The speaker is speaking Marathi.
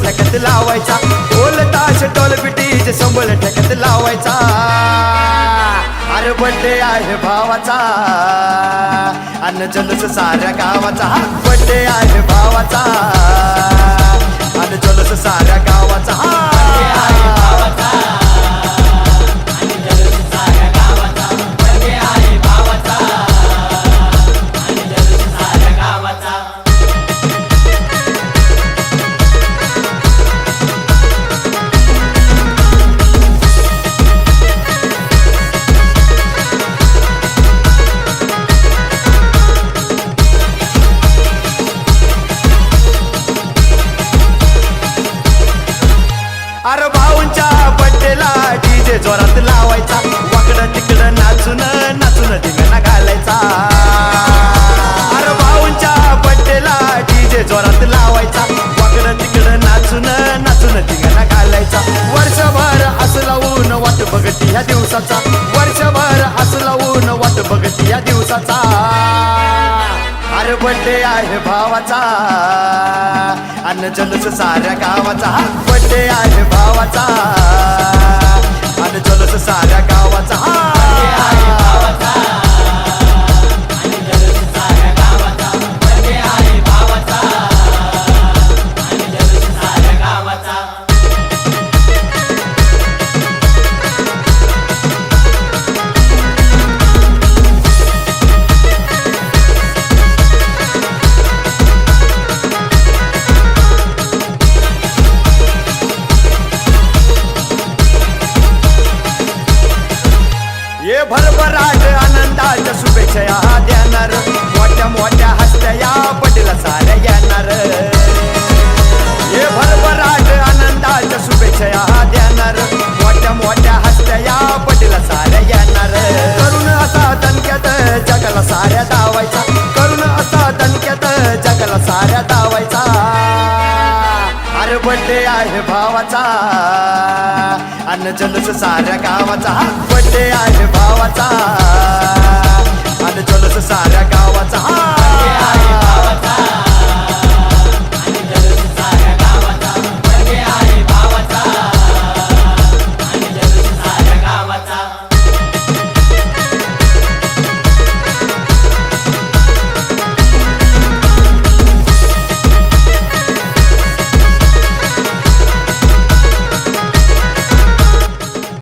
ठेक्यात लावायचा ढोल ताश टोल पिटीचे संबळ ठेक्यात लावायचा अरे बड्डे आहे भावाचा अन्न जल्लोष साऱ्या गावाचा बड्डे आहे भावाचा अन्न जल्लोष साऱ्या गावाचा अरे भाऊंच्या बड्डेला डीजे जोरात लावायचा वाकडं तिकडं नाचून नाचून धिंगाणा घालायचा अरे भाऊंच्या बड्डेला डीजे जोरात लावायचा वाकडं तिकडं नाचून नाचून धिंगाणा घालायचा वर्षभर असं लावून वाट बघती ह्या दिवसाचा वर्षभर असं लावून वाट बघती ह्या दिवसाचा अरे बड्डे आहे भावाचा अन्न जल्लोष साऱ्या गावाचा बड्डे आहे भावाचा अन्न जल्लोष साऱ्या गावाचा ये भरभराट आनंदाच्या शुभेच्छा या देणार मोठ्या मोठ्या हस्त्या या बड्डेला साऱ्या येणार ये भरभराट आनंदाच्या शुभेच्छा या देणार मोठ्या मोठ्या हस्त्या या बड्डेला साऱ्या येणार करून असा दणक्यात जगाला साऱ्या दावायचा करून असा दणक्यात जगाला साऱ्या दावायचा अरे बड्डे आहे भावाचा अन्न जल्लोष साऱ्या गावाचा बड्डे आहे भावाचा अन्न जल्लोष साऱ्या गावाचा